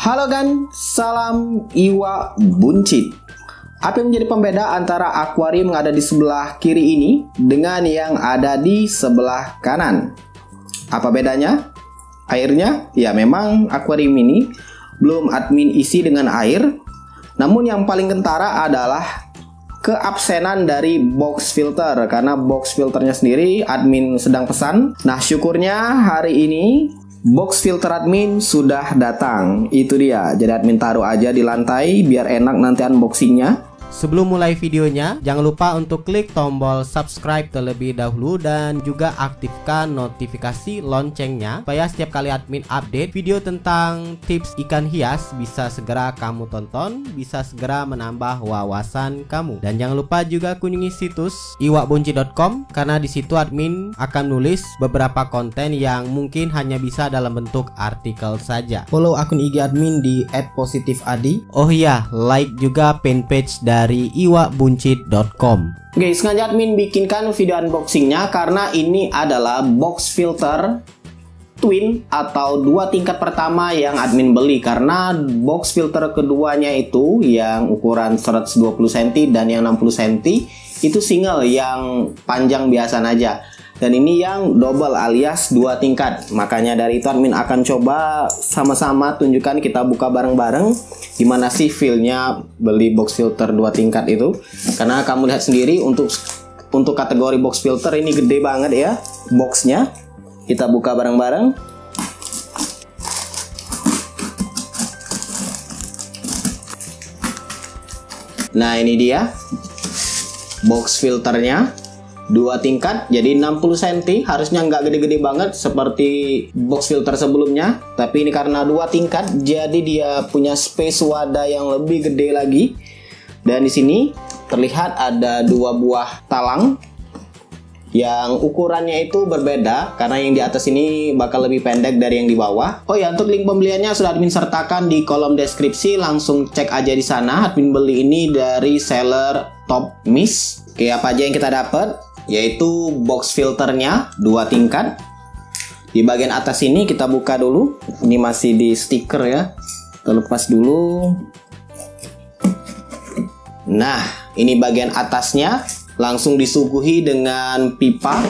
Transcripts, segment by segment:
Halo kan, salam Iwa Buncit. Apa yang menjadi pembeda antara akuarium yang ada di sebelah kiri ini dengan yang ada di sebelah kanan? Apa bedanya? Airnya? Ya memang akuarium ini belum admin isi dengan air. Namun yang paling kentara adalah keabsenan dari box filter, karena box filternya sendiri admin sedang pesan. Nah, syukurnya hari ini box filter admin sudah datang. Itu dia. Jadi admin taruh aja di lantai biar enak nanti unboxingnya. Sebelum mulai videonya, jangan lupa untuk klik tombol subscribe terlebih dahulu dan juga aktifkan notifikasi loncengnya supaya setiap kali admin update video tentang tips ikan hias bisa segera kamu tonton, bisa segera menambah wawasan kamu. Dan jangan lupa juga kunjungi situs iwabunci.com karena di situ admin akan nulis beberapa konten yang mungkin hanya bisa dalam bentuk artikel saja. Follow akun IG admin di @positifadi. Oh iya, like juga fanpage dari iwabunci.com. Oke, sengaja admin bikinkan video unboxingnya karena ini adalah box filter twin atau dua tingkat pertama yang admin beli, karena box filter keduanya itu yang ukuran 120 cm dan yang 60 cm itu single yang panjang biasa aja. Dan ini yang double alias dua tingkat. Makanya dari itu admin akan coba sama-sama tunjukkan, kita buka bareng-bareng gimana sih feel-nya beli box filter dua tingkat itu. Karena kamu lihat sendiri untuk kategori box filter ini gede banget ya boxnya. Kita buka bareng-bareng. Nah, ini dia box filternya. Dua tingkat, jadi 60 cm, harusnya nggak gede-gede banget seperti box filter sebelumnya. Tapi ini karena dua tingkat, jadi dia punya space wadah yang lebih gede lagi. Dan di sini terlihat ada dua buah talang yang ukurannya itu berbeda, karena yang di atas ini bakal lebih pendek dari yang di bawah. Oh ya, untuk link pembeliannya sudah admin sertakan di kolom deskripsi, langsung cek aja di sana. Admin beli ini dari seller Top Miss. Oke, apa aja yang kita dapat? Yaitu box filternya dua tingkat. Di bagian atas ini kita buka dulu. Ini masih di stiker ya, kita lepas dulu. Nah, ini bagian atasnya langsung disuguhi dengan pipa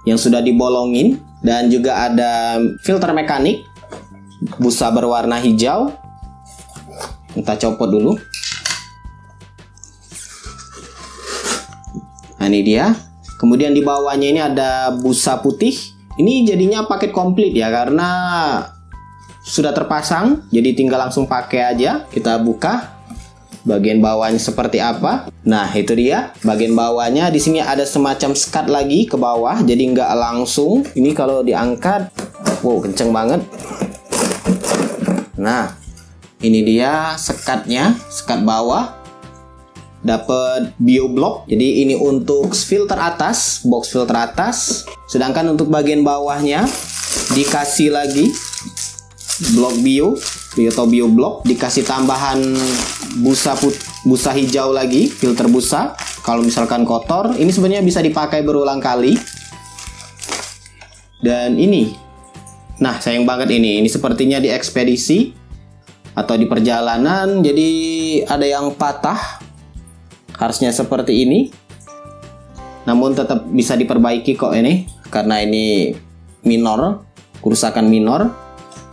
yang sudah dibolongin, dan juga ada filter mekanik busa berwarna hijau. Kita copot dulu. Nah, ini dia. Kemudian di bawahnya ini ada busa putih. Ini jadinya paket komplit ya, karena sudah terpasang, jadi tinggal langsung pakai aja. Kita buka bagian bawahnya seperti apa. Nah, itu dia bagian bawahnya. Di sini ada semacam skat lagi ke bawah, jadi nggak langsung. Ini kalau diangkat, wow, kenceng banget. Nah, ini dia sekatnya, sekat bawah. Dapat bioblock, jadi ini untuk filter atas, box filter atas. Sedangkan untuk bagian bawahnya dikasih lagi blok bio atau bioblock, dikasih tambahan busa hijau lagi, filter busa. Kalau misalkan kotor, ini sebenarnya bisa dipakai berulang kali. Dan ini, nah sayang banget ini sepertinya di ekspedisi atau di perjalanan, jadi ada yang patah. Harusnya seperti ini, namun tetap bisa diperbaiki kok ini, karena ini minor, kerusakan minor.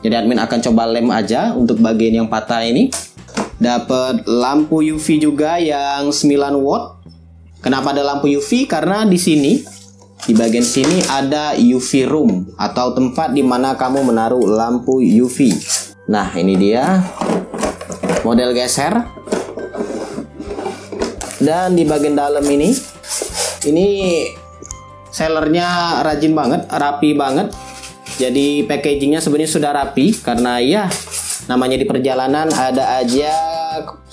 Jadi admin akan coba lem aja untuk bagian yang patah ini. Dapat lampu UV juga yang 9 watt. Kenapa ada lampu UV? Karena di sini, di bagian sini ada UV room atau tempat di mana kamu menaruh lampu UV. Nah, ini dia model geser. Dan di bagian dalam ini sellernya rajin banget, rapi banget. Jadi packagingnya sebenarnya sudah rapi, karena ya namanya di perjalanan ada aja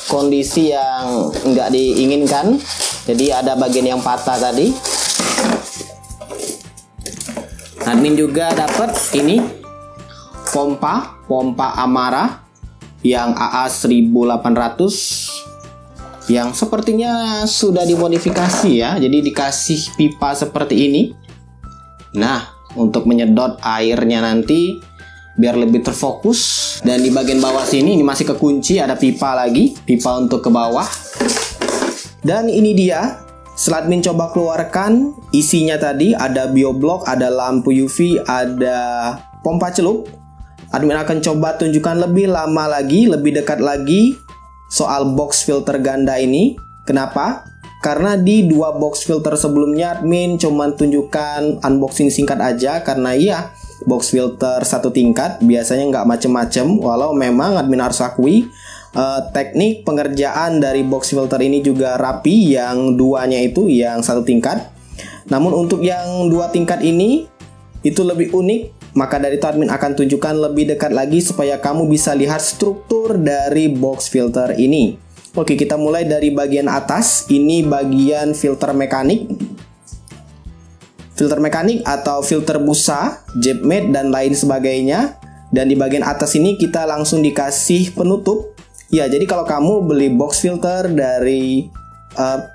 kondisi yang nggak diinginkan. Jadi ada bagian yang patah tadi. Admin juga dapat ini pompa Amara yang AA 1800. Yang sepertinya sudah dimodifikasi ya, jadi dikasih pipa seperti ini. Nah, untuk menyedot airnya nanti biar lebih terfokus. Dan di bagian bawah sini ini masih kekunci, ada pipa lagi, pipa untuk ke bawah. Dan ini dia setelah admin coba keluarkan isinya tadi, ada bioblock, ada lampu UV, ada pompa celup. Admin akan coba tunjukkan lebih lama lagi, lebih dekat lagi soal box filter ganda ini. Kenapa? Karena di 2 box filter sebelumnya admin cuma tunjukkan unboxing singkat aja, karena iya, box filter 1 tingkat biasanya nggak macem-macem. Walau memang admin harus akui teknik pengerjaan dari box filter ini juga rapi, yang duanya itu yang 1 tingkat. Namun untuk yang 2 tingkat ini itu lebih unik, maka dari itu admin akan tunjukkan lebih dekat lagi supaya kamu bisa lihat struktur dari box filter ini. Oke, kita mulai dari bagian atas. Ini bagian filter mekanik. Filter mekanik atau filter busa, jet mate dan lain sebagainya. Dan di bagian atas ini kita langsung dikasih penutup. Ya, jadi kalau kamu beli box filter dari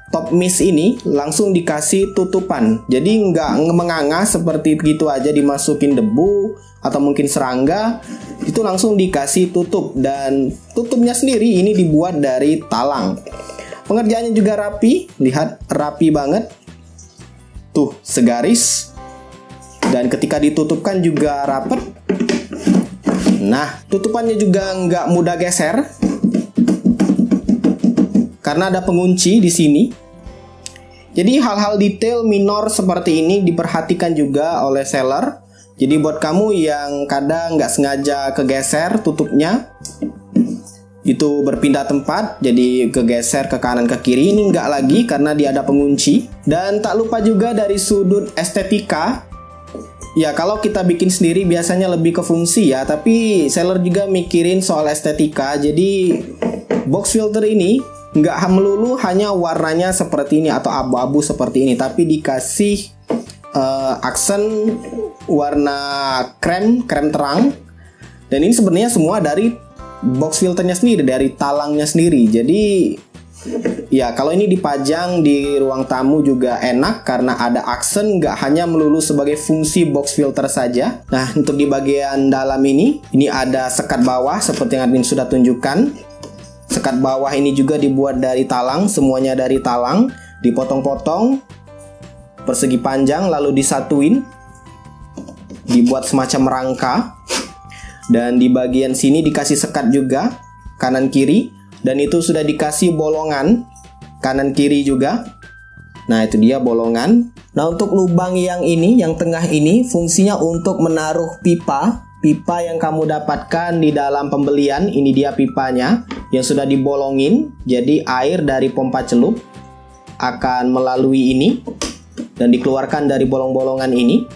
Top Mist ini langsung dikasih tutupan. Jadi nggak menganga seperti gitu aja dimasukin debu atau mungkin serangga. Itu langsung dikasih tutup, dan tutupnya sendiri ini dibuat dari talang. Pengerjaannya juga rapi, lihat rapi banget. Tuh, segaris. Dan ketika ditutupkan juga rapet. Nah, tutupannya juga nggak mudah geser, karena ada pengunci di sini. Jadi hal-hal detail minor seperti ini diperhatikan juga oleh seller. Jadi buat kamu yang kadang nggak sengaja kegeser tutupnya, itu berpindah tempat, jadi kegeser ke kanan ke kiri, ini nggak lagi karena dia ada pengunci. Dan tak lupa juga dari sudut estetika. Ya, kalau kita bikin sendiri biasanya lebih ke fungsi ya, tapi seller juga mikirin soal estetika. Jadi box filter ini nggak melulu hanya warnanya seperti ini atau abu-abu seperti ini, tapi dikasih aksen warna krem terang. Dan ini sebenarnya semua dari box filternya sendiri, dari talangnya sendiri. Jadi ya, kalau ini dipajang di ruang tamu juga enak karena ada aksen, nggak hanya melulu sebagai fungsi box filter saja. Nah, untuk di bagian dalam ini ada sekat bawah seperti yang admin sudah tunjukkan. Sekat bawah ini juga dibuat dari talang, semuanya dari talang, dipotong-potong persegi panjang lalu disatuin, dibuat semacam rangka. Dan di bagian sini dikasih sekat juga kanan kiri, dan itu sudah dikasih bolongan kanan kiri juga. Nah, itu dia bolongan. Nah, untuk lubang yang ini, yang tengah ini, fungsinya untuk menaruh pipa yang kamu dapatkan di dalam pembelian. Ini dia pipanya yang sudah dibolongin. Jadi air dari pompa celup akan melalui ini dan dikeluarkan dari bolong-bolongan ini.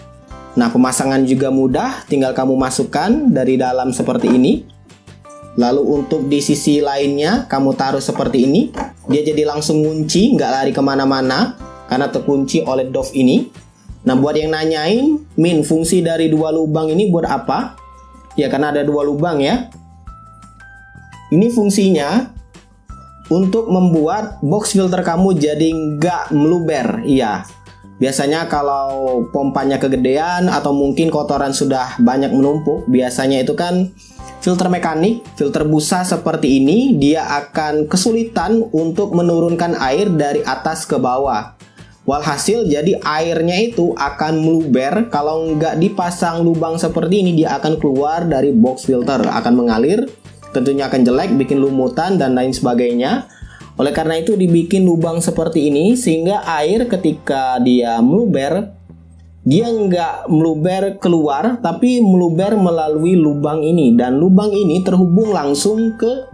Nah, pemasangan juga mudah, tinggal kamu masukkan dari dalam seperti ini. Lalu untuk di sisi lainnya kamu taruh seperti ini. Dia jadi langsung ngunci, nggak lari kemana-mana karena terkunci oleh doff ini. Nah, buat yang nanyain, Min, fungsi dari 2 lubang ini buat apa? Ya, karena ada 2 lubang ya. Ini fungsinya untuk membuat box filter kamu jadi nggak meluber. Iya, biasanya kalau pompanya kegedean atau mungkin kotoran sudah banyak menumpuk, biasanya itu kan filter mekanik, filter busa seperti ini, dia akan kesulitan untuk menurunkan air dari atas ke bawah. Walhasil jadi airnya itu akan meluber. Kalau nggak dipasang lubang seperti ini, dia akan keluar dari box filter, akan mengalir, tentunya akan jelek, bikin lumutan dan lain sebagainya. Oleh karena itu dibikin lubang seperti ini, sehingga air ketika dia meluber, dia nggak meluber keluar, tapi meluber melalui lubang ini. Dan lubang ini terhubung langsung ke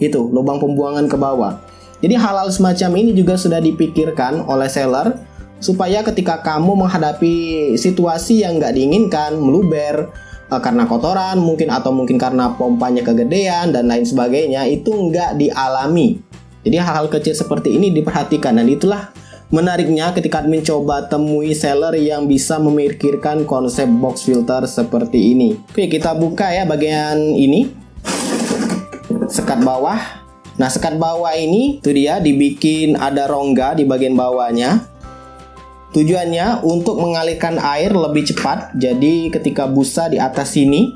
itu, lubang pembuangan ke bawah. Jadi hal-hal semacam ini juga sudah dipikirkan oleh seller, supaya ketika kamu menghadapi situasi yang nggak diinginkan, meluber, karena kotoran mungkin, atau mungkin karena pompanya kegedean dan lain sebagainya, itu nggak dialami. Jadi hal-hal kecil seperti ini diperhatikan, dan itulah menariknya ketika admin coba temui seller yang bisa memikirkan konsep box filter seperti ini. Oke, kita buka ya bagian ini, sekat bawah. Nah, sekat bawah ini itu dia dibikin ada rongga di bagian bawahnya. Tujuannya untuk mengalirkan air lebih cepat. Jadi ketika busa di atas sini,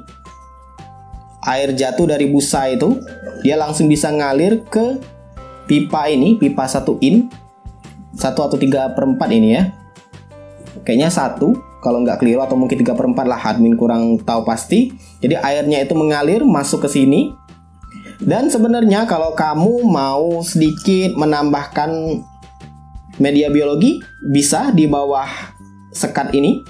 air jatuh dari busa itu, dia langsung bisa ngalir ke pipa ini, pipa 1 in. 1 atau 3/4 ini ya. Kayaknya 1, kalau nggak keliru, atau mungkin 3/4 lah, admin kurang tahu pasti. Jadi airnya itu mengalir masuk ke sini. Dan sebenarnya kalau kamu mau sedikit menambahkan media biologi, bisa di bawah sekat ini.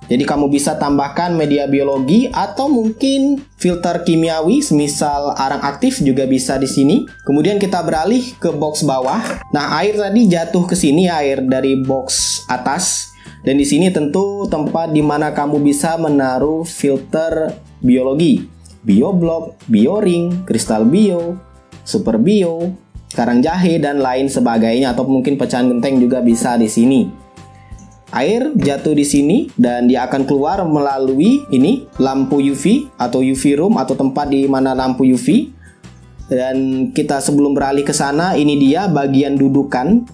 Jadi kamu bisa tambahkan media biologi atau mungkin filter kimiawi, semisal arang aktif juga bisa di sini. Kemudian kita beralih ke box bawah. Nah, air tadi jatuh ke sini, air dari box atas. Dan di sini tentu tempat di mana kamu bisa menaruh filter biologi, BioBlock, BioRing, Kristal Bio, Super Bio, karang jahe dan lain sebagainya, atau mungkin pecahan genteng juga bisa di sini. Air jatuh di sini dan dia akan keluar melalui ini lampu UV atau UV room atau tempat di mana lampu UV. Dan kita sebelum beralih ke sana, ini dia bagian dudukan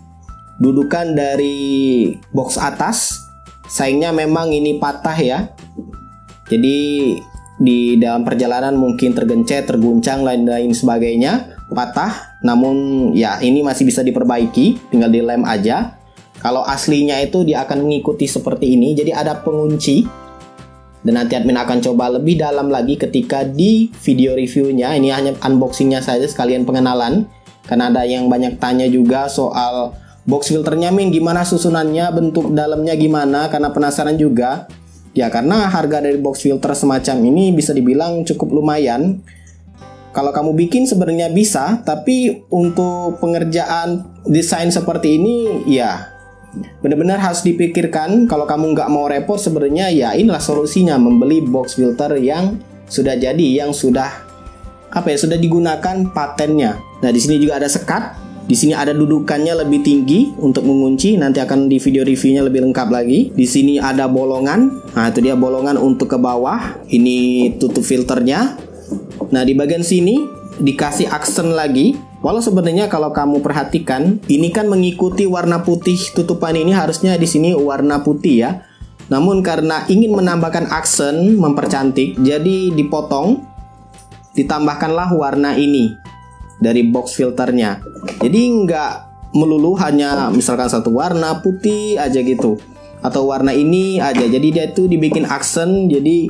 dari box atas. Sayangnya memang ini patah ya. Jadi di dalam perjalanan mungkin tergencet, terguncang, lain-lain sebagainya, patah. Namun ya ini masih bisa diperbaiki, tinggal dilem aja. Kalau aslinya itu dia akan mengikuti seperti ini, jadi ada pengunci. Dan nanti admin akan coba lebih dalam lagi ketika di video reviewnya. Ini hanya unboxingnya saja sekalian pengenalan, karena ada yang banyak tanya juga soal box filternya, Min, gimana susunannya, bentuk dalamnya gimana, karena penasaran juga. Ya karena harga dari box filter semacam ini bisa dibilang cukup lumayan. Kalau kamu bikin sebenarnya bisa, tapi untuk pengerjaan desain seperti ini ya benar-benar harus dipikirkan. Kalau kamu nggak mau repot, sebenarnya ya inilah solusinya, membeli box filter yang sudah jadi, yang sudah sudah digunakan patennya. Nah, di sini juga ada sekat, di sini ada dudukannya lebih tinggi untuk mengunci. Nanti akan di video reviewnya lebih lengkap lagi. Di sini ada bolongan. Nah, itu dia bolongan untuk ke bawah. Ini tutup filternya. Nah, di bagian sini dikasih aksen lagi. Walau sebenarnya kalau kamu perhatikan, ini kan mengikuti warna putih tutupan ini, harusnya di sini warna putih ya. Namun karena ingin menambahkan aksen, mempercantik, jadi dipotong, ditambahkanlah warna ini dari box filternya. Jadi nggak melulu hanya misalkan satu warna putih aja gitu, atau warna ini aja. Jadi dia itu dibikin aksen, jadi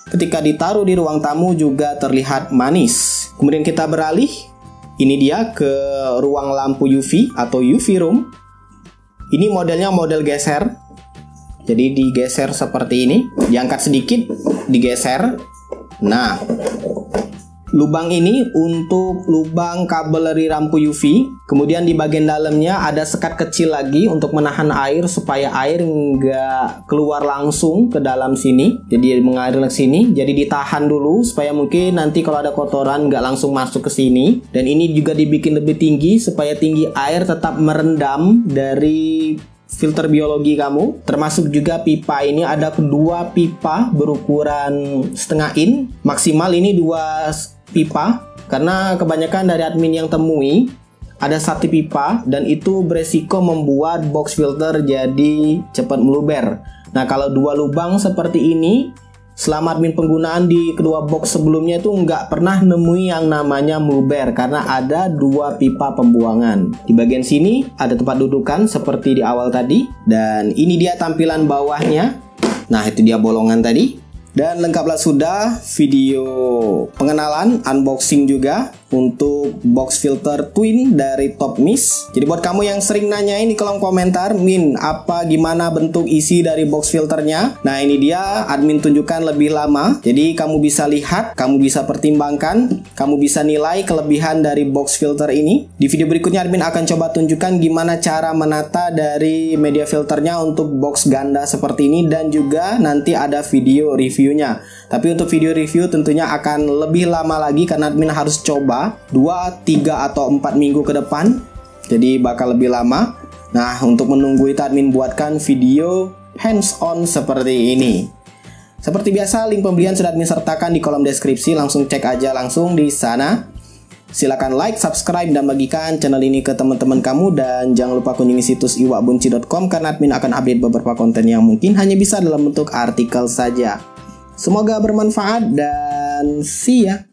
ketika ditaruh di ruang tamu juga terlihat manis. Kemudian kita beralih. Ini dia ke ruang lampu UV atau UV room. Ini modelnya model geser. Jadi digeser seperti ini. Diangkat sedikit, digeser. Nah, lubang ini untuk lubang kabel dari lampu UV. Kemudian di bagian dalamnya ada sekat kecil lagi untuk menahan air supaya air nggak keluar langsung ke dalam sini. Jadi mengalir ke sini. Jadi ditahan dulu supaya mungkin nanti kalau ada kotoran nggak langsung masuk ke sini. Dan ini juga dibikin lebih tinggi supaya tinggi air tetap merendam dari filter biologi kamu. Termasuk juga pipa ini ada kedua pipa berukuran setengah in. Maksimal ini 2 pipa, karena kebanyakan dari admin yang temui ada 1 pipa dan itu beresiko membuat box filter jadi cepat meluber. Nah, kalau 2 lubang seperti ini, selama admin penggunaan di kedua box sebelumnya itu nggak pernah nemui yang namanya meluber, karena ada 2 pipa pembuangan. Di bagian sini ada tempat dudukan seperti di awal tadi, dan ini dia tampilan bawahnya. Nah, itu dia bolongan tadi. Dan lengkaplah sudah video pengenalan, unboxing juga untuk box filter twin dari Top Mist. Jadi buat kamu yang sering nanyain di kolom komentar, Min, gimana bentuk isi dari box filternya? Nah, ini dia admin tunjukkan lebih lama. Jadi kamu bisa lihat, kamu bisa pertimbangkan, kamu bisa nilai kelebihan dari box filter ini. Di video berikutnya admin akan coba tunjukkan gimana cara menata dari media filternya untuk box ganda seperti ini, dan juga nanti ada video review. Tapi untuk video review tentunya akan lebih lama lagi karena admin harus coba 2, 3, atau 4 minggu ke depan. Jadi bakal lebih lama. Nah, untuk menunggu itu admin buatkan video hands on seperti ini. Seperti biasa, link pembelian sudah admin sertakan di kolom deskripsi. Langsung cek aja langsung di sana. Silakan like, subscribe, dan bagikan channel ini ke teman-teman kamu. Dan jangan lupa kunjungi situs iwakbunci.com karena admin akan update beberapa konten yang mungkin hanya bisa dalam bentuk artikel saja. Semoga bermanfaat dan dan see ya.